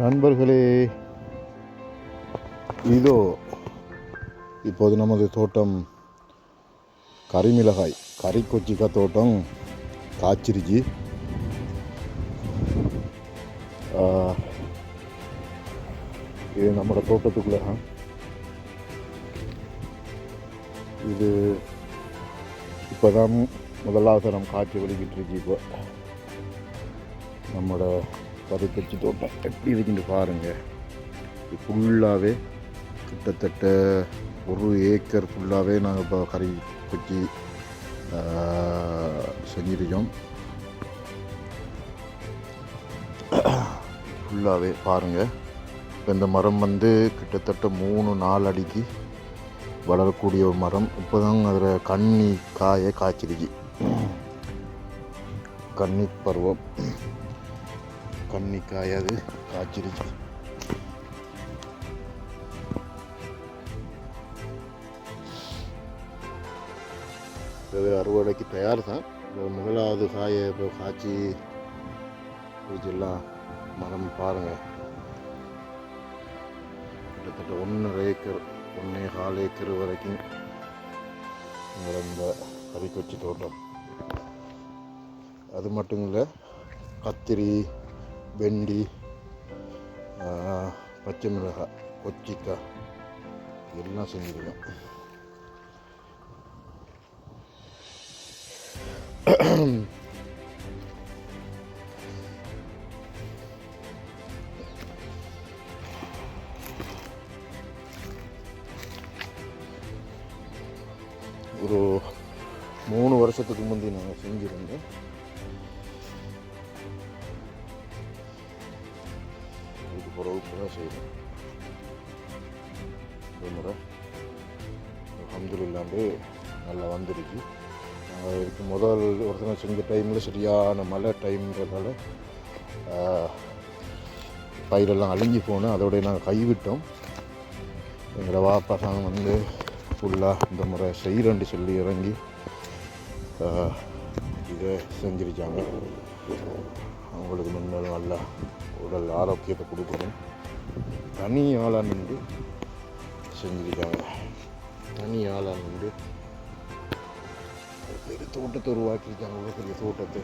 நண்பர்களே, இதோ இப்போது நமது தோட்டம் கறிமிளகாய் கறி கொச்சிக்காய் தோட்டம் காய்ச்சிருச்சு. இது நம்மளோட தோட்டத்துக்குள்ள இது இப்போதான் முதலாவது தரம் காய்ச்சி வெளிக்கிட்டு இருக்கு. இப்போ நம்மளோட கறி கொச்சி தோட்டம் எப்படி இருக்குன்னு பாருங்கள். இது ஃபுல்லாகவே கிட்டத்தட்ட 1 ஏக்கர் ஃபுல்லாகவே நாங்கள் இப்போ கறி கொச்சி செஞ்சிருக்கோம். ஃபுல்லாகவே பாருங்கள். இப்போ இந்த மரம் கிட்டத்தட்ட 3-4 அடிக்கு வளரக்கூடிய ஒரு மரம். இப்போ தான் அதில் கன்னி காயை காய்ச்சிருச்சு. கன்னி பருவம் கன்னி காய் அது காய்ச்சிருச்சு. இது அறுவடைக்கு தயார் தான். முதலாவது காயை இப்போ காய்ச்சி இதெல்லாம் மரம் பாருங்கள். கிட்டத்தட்ட 1.5 ஏக்கர் 1.25 ஏக்கர் வரைக்கும் இந்த கறிக்கொச்சி தோட்டம். அது மட்டும் இல்லை, கத்திரி, வெண்டி, பச்சை மிளகாய், கொச்சிக்காய் எல்லாம் செஞ்சுருக்கோம். ஒரு 3 வருஷத்துக்கு முந்தைய நாங்கள் செஞ்சுருந்தோம். இதுக்கு பிறகு தான் செய்யணும். இந்த முறை அல்ஹம்துலில்லாஹ் நல்லா வந்துருக்கு. நாங்கள் இதுக்கு முதல் ஒருத்தனை செஞ்ச டைமில் சரியான மழை டைம்ன்றதால பயிரெல்லாம் அழிஞ்சு போனோம். அதோடய நாங்கள் கைவிட்டோம். எங்களோட வாப்பாசாங்க ஃபுல்லாக இந்த முறை செய்கிறேன்னு சொல்லி இறங்கி இதை செஞ்சிருக்காங்க. அவங்களுக்கு முன்னாள் நல்லா உடல் ஆரோக்கியத்தை கொடுக்கணும். தனி ஆளாக நின்று செஞ்சிருக்காங்க. தனி ஆளாக நின்று பெரிய தோட்டத்தை உருவாக்கியிருக்காங்க. பெரிய தோட்டத்தை